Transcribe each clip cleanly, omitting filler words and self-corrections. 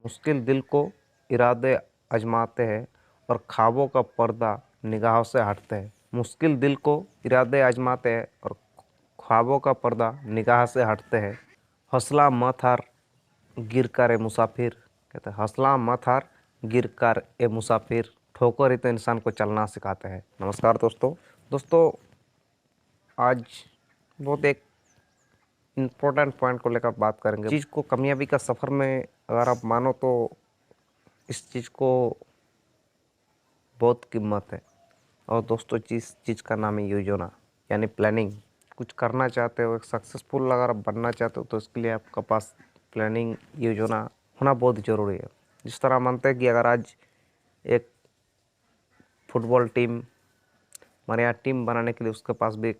मुश्किल दिल को इरादे आजमाते हैं और ख्वाबों का पर्दा निगाहों से हटते हैं। मुश्किल दिल को इरादे आजमाते हैं और ख्वाबों का पर्दा निगाह से हटते हैं। हौसला मत हार गिर कर ए मुसाफिर, कहते हैं हौसला मत हार गिर कर ए मुसाफिर, ठोकर ही तो इंसान को चलना सिखाते हैं। नमस्कार दोस्तों, आज बहुत एक इम्पोर्टेंट पॉइंट को लेकर बात करेंगे। चीज़ को कामयाबी का सफ़र में अगर आप मानो तो इस चीज़ को बहुत कीमत है। और दोस्तों, जिस चीज़ का नाम है योजना यानी प्लानिंग। कुछ करना चाहते हो, एक सक्सेसफुल अगर आप बनना चाहते हो तो इसके लिए आपके पास प्लानिंग योजना होना बहुत ज़रूरी है। जिस तरह मानते हैं कि अगर आज एक फुटबॉल टीम हमारे यहाँ टीम बनाने के लिए उसके पास भी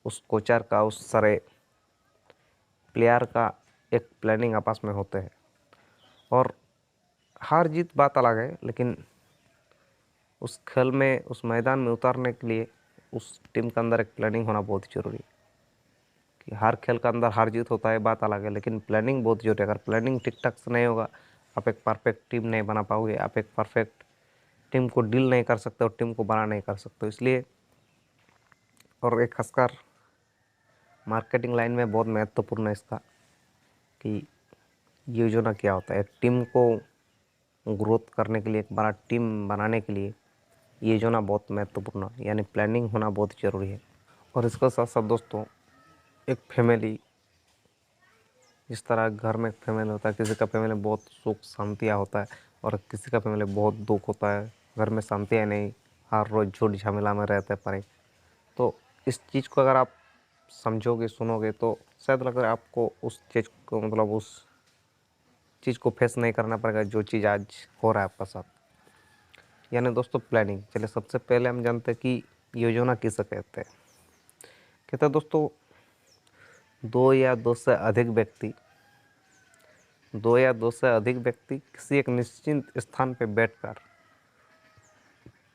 उस कोचर का, उस सारे प्लेयर का एक प्लानिंग आपस में होते हैं। और हार जीत बात अलग है, लेकिन उस खेल में, उस मैदान में उतारने के लिए उस टीम के अंदर एक प्लानिंग होना बहुत ज़रूरी है। कि हर खेल के अंदर हार जीत होता है बात अलग है, लेकिन प्लानिंग बहुत ज़रूरी है। अगर प्लानिंग ठीक ठाक से नहीं होगा, आप एक परफेक्ट टीम नहीं बना पाओगे, आप एक परफेक्ट टीम को डील नहीं कर सकते और टीम को बना नहीं कर सकते। इसलिए और एक खासकर मार्केटिंग लाइन में बहुत महत्वपूर्ण है इसका कि योजना क्या होता है। एक टीम को ग्रोथ करने के लिए, एक बड़ा टीम बनाने के लिए योजना बहुत महत्वपूर्ण है, यानी प्लानिंग होना बहुत ज़रूरी है। और इसके साथ साथ दोस्तों, एक फैमिली, जिस तरह घर में एक फैमिली होता है, किसी का फैमिली बहुत सुख शांतियाँ होता है और किसी का फैमिली बहुत दुख होता है, घर में शांतियाँ नहीं, हर रोज़ झूठ झमेला में रहते पड़े। तो इस चीज़ को अगर आप समझोगे, सुनोगे तो शायद लग रहा है आपको उस चीज़ को, मतलब उस चीज़ को फेस नहीं करना पड़ेगा जो चीज़ आज हो रहा है आपका साथ। यानी दोस्तों प्लानिंग। चलिए सबसे पहले हम जानते हैं कि योजना किसे कहते हैं। कहते हैं दोस्तों, दो या दो से अधिक व्यक्ति किसी एक निश्चित स्थान पर बैठकर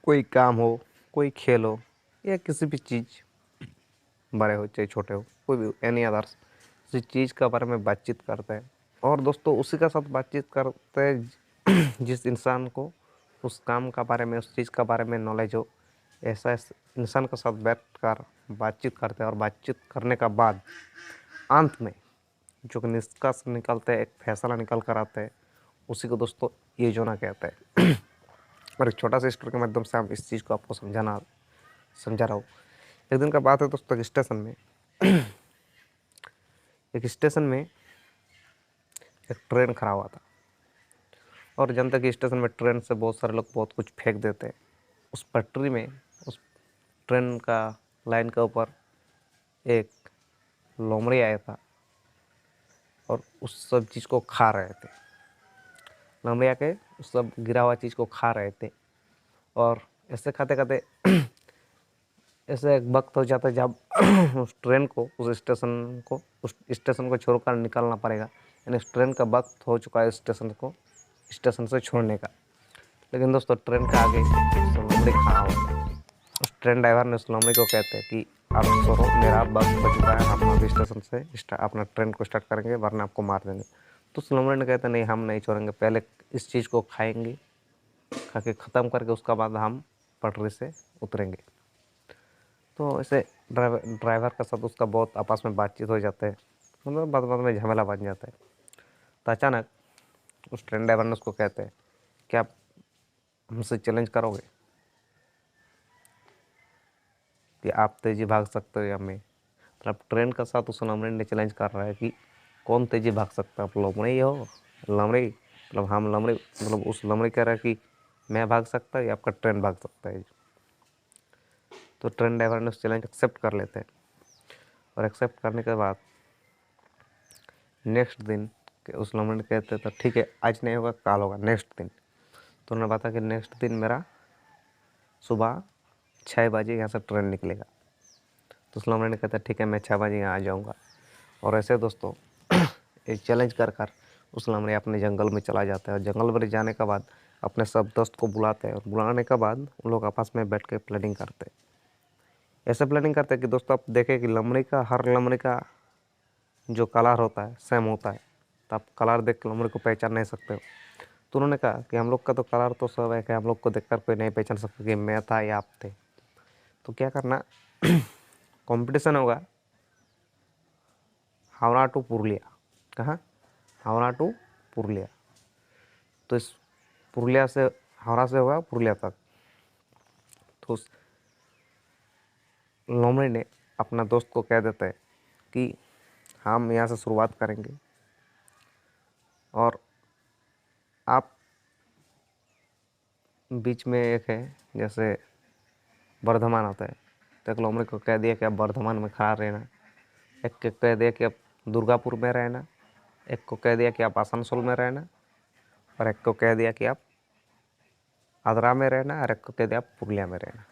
कोई काम हो, कोई खेल हो या किसी भी चीज़, बड़े हो चाहे छोटे हो, कोई भी एनी अदर्स किसी चीज़ के बारे में बातचीत करते हैं। और दोस्तों उसी के साथ बातचीत करते हैं जिस इंसान को उस काम का बारे में, उस चीज़ का बारे में नॉलेज हो। ऐसा इंसान के साथ बैठकर बातचीत करते हैं और बातचीत करने का बाद अंत में जो निष्कर्ष निकलते हैं, एक फैसला निकल कर आते हैं, उसी को दोस्तों योजना कहते हैं। और एक छोटा सा स्टोरी के माध्यम से हम इस चीज़ को आपको समझा रहा हूँ। एक दिन का बात है दोस्तों, एक स्टेशन में एक ट्रेन खड़ा हुआ था। और जनता के स्टेशन में ट्रेन से बहुत सारे लोग बहुत कुछ फेंक देते हैं। उस पटरी में, उस ट्रेन का लाइन के ऊपर एक लोमड़ी आया था और उस सब चीज़ को खा रहे थे। लोमड़ी आके उस सब गिरा हुआ चीज़ को खा रहे थे। और ऐसे खाते खाते ऐसे एक वक्त हो जाता है जब उस ट्रेन को, उस स्टेशन को छोड़कर निकलना पड़ेगा। यानी उस ट्रेन का वक्त हो चुका है स्टेशन से छोड़ने का। लेकिन दोस्तों ट्रेन के आगे लोमड़ी खड़ा हुआ था। उस ट्रेन ड्राइवर ने उस लोमड़ी को कहते हैं कि आप छोड़ो, मेरा वक्त हो चुका है, हम अभी स्टेशन से अपना ट्रेन को स्टार्ट करेंगे वरना आपको मार देंगे। तो उस लोमड़ी ने कहते नहीं, हम नहीं छोड़ेंगे, पहले इस चीज़ को खाएंगे, खा के ख़त्म करके उसका बाद हम पटरी से उतरेंगे। तो ऐसे ड्राइवर के साथ उसका बहुत आपस में बातचीत हो जाता है, मतलब बाद में झमेला बन जाता है। तो अचानक उस ट्रेन ड्राइवर ने उसको कहते हैं कि आप हमसे चैलेंज करोगे कि आप तेज़ी भाग सकते हो या मैं। मतलब ट्रेन के साथ उस लोमड़ी ने चैलेंज कर रहा है कि कौन तेज़ी भाग सकता है, आप लोमड़ी हो, लोमड़ी मतलब हम लोमड़ी, मतलब उस लोमड़ी कह रहा है कि मैं भाग सकता है या आपका ट्रेन भाग सकता है। तो ट्रेन ड्राइवर ने उस चैलेंज एक्सेप्ट कर लेते हैं। और एक्सेप्ट करने के बाद नेक्स्ट दिन उस लोमड़ी ने कहते तो ठीक है, आज नहीं होगा कल होगा, नेक्स्ट दिन। तो उन्होंने बताया कि नेक्स्ट दिन मेरा सुबह 6 बजे यहाँ से ट्रेन निकलेगा। तो उस लोमड़ी ने कहता ठीक है, मैं 6 बजे यहाँ आ जाऊँगा। और ऐसे दोस्तों एक चैलेंज कर उस लोमड़ी अपने जंगल में चला जाता है। और जंगल में जाने के बाद अपने सब दोस्त को बुलाते हैं और बुलाने के बाद उन लोग आपस में बैठ के प्लानिंग करते हैं। ऐसे प्लानिंग करते हैं कि दोस्तों आप देखें कि हर लोमड़ी का जो कलर होता है सेम होता है। तो आप कलर देख के लोमड़ी को पहचान नहीं सकते हो। तो उन्होंने कहा कि हम लोग का तो कलर तो सब है कि हम लोग को देखकर कोई नहीं पहचान सकता कि मैं था या आप थे। तो क्या करना, कंपटीशन होगा हावड़ा टू पुरुलिया। कहाँ? हावड़ा टू पुरुलिया। तो इस पुरुलिया से, हावड़ा से होगा पुरुलिया तक। तो उस लोमड़ी ने अपना दोस्त को कह देता है कि हम यहाँ से शुरुआत करेंगे और आप बीच में एक है, जैसे वर्धमान आता है, तो एक लोमड़ी को कह दिया कि आप वर्धमान में खड़ा रहना, एक को कह दिया कि आप दुर्गापुर में रहना, एक को कह दिया कि आप आसनसोल में रहना, और एक को कह दिया कि आप आगरा में रहना, और एक को कह दिया आप पुरुलिया में रहना।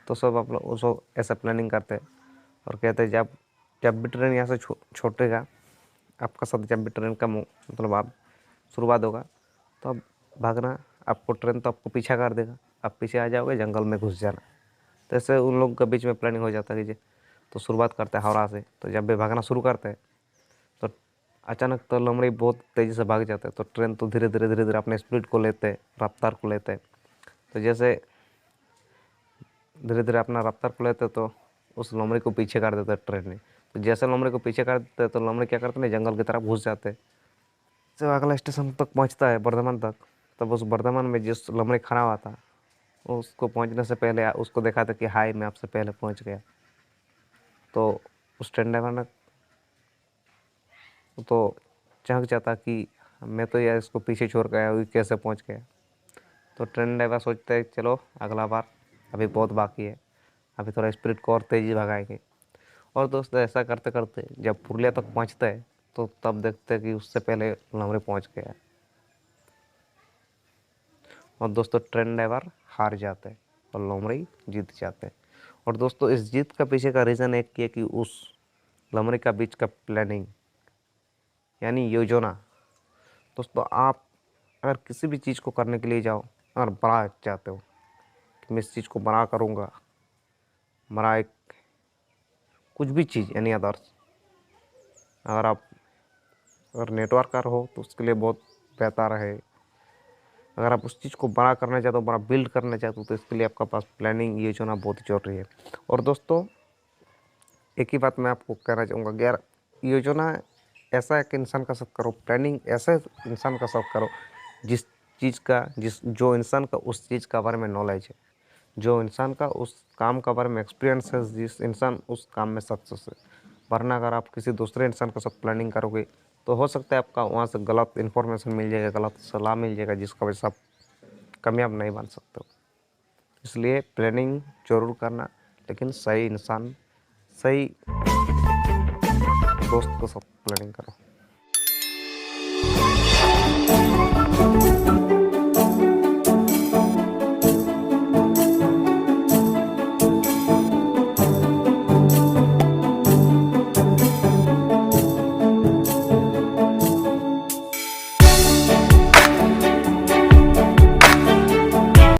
तो सब आप लोग उसको ऐसा प्लानिंग करते हैं और कहते हैं जब भी ट्रेन यहाँ से छोटेगा, आपका साथ जब भी ट्रेन का मतलब आप शुरुआत होगा तो अब भागना, आपको ट्रेन तो आपको पीछा कर देगा, आप पीछे आ जाओगे, जंगल में घुस जाना। तो ऐसे उन लोगों के बीच में प्लानिंग हो जाता है कि तो शुरुआत करते हैं हावड़ा से। तो जब भी भागना शुरू करते हैं तो अचानक तो लोमड़ी बहुत तेज़ी से भाग जाते हैं, तो ट्रेन तो धीरे धीरे अपने स्पीड को लेते हैं, रफ्तार को लेते हैं। तो जैसे धीरे धीरे अपना रफ्तार को लेते तो उस लोमड़ी को पीछे कर देते ट्रेन ने। तो जैसे लोमड़ी को पीछे कर देते तो लोमड़ी क्या करते हैं, जंगल की तरफ घुस जाते। जब अगला स्टेशन तक पहुंचता है वर्धमान तक, तब उस वर्धमान में जिस लोमड़ी खड़ा हुआ था उसको पहुंचने से पहले उसको देखा था कि हाय मैं आपसे पहले पहुंच गया। तो उस ट्रेन ड्राइवर ने तो चहक जाता कि मैं तो यार इसको पीछे छोड़ गया, वो कैसे पहुंच गया। तो ट्रेन ड्राइवर सोचता है चलो अगला बार, अभी बहुत बाकी है, अभी थोड़ा स्पीड को और तेज़ी भगाएंगे। और दोस्तों ऐसा करते करते जब पुरुलिया तक पहुंचते हैं तो तब देखते हैं कि उससे पहले लोमड़ी पहुंच गया। और दोस्तों ट्रेन ड्राइवर हार जाते हैं और लोमड़ी जीत जाते हैं। और दोस्तों इस जीत का पीछे का रीज़न एक ये कि उस लोमड़ी का बीच का प्लानिंग यानी योजना। दोस्तों आप अगर किसी भी चीज़ को करने के लिए जाओ, अगर बड़ा चाहते हो कि मैं इस चीज़ को बड़ा करूँगा, बड़ा एक कुछ भी चीज़ यानी अदर्स, अगर आप अगर नेटवर्कर हो तो उसके लिए बहुत बेहतर है। अगर आप उस चीज़ को बड़ा करना चाहते हो, बड़ा बिल्ड करना चाहते हो, तो इसके लिए आपका पास प्लानिंग योजना बहुत ही जरूरी है। और दोस्तों एक ही बात मैं आपको कहना चाहूँगा कि यार योजना ऐसा एक इंसान का साथ करो, प्लानिंग ऐसे इंसान का साथ करो जो इंसान का उस चीज़ का बारे में नॉलेज है, जो इंसान का उस काम का बारे में एक्सपीरियंस है, जिस इंसान उस काम में सक्सेस है। वरना अगर आप किसी दूसरे इंसान के साथ प्लानिंग करोगे तो हो सकता है आपका वहाँ से गलत इन्फॉर्मेशन मिल जाएगा, गलत सलाह मिल जाएगा, जिसका वजह से आप कामयाब नहीं बन सकते हो। इसलिए प्लानिंग जरूर करना, लेकिन सही इंसान, सही दोस्त के साथ प्लानिंग करो।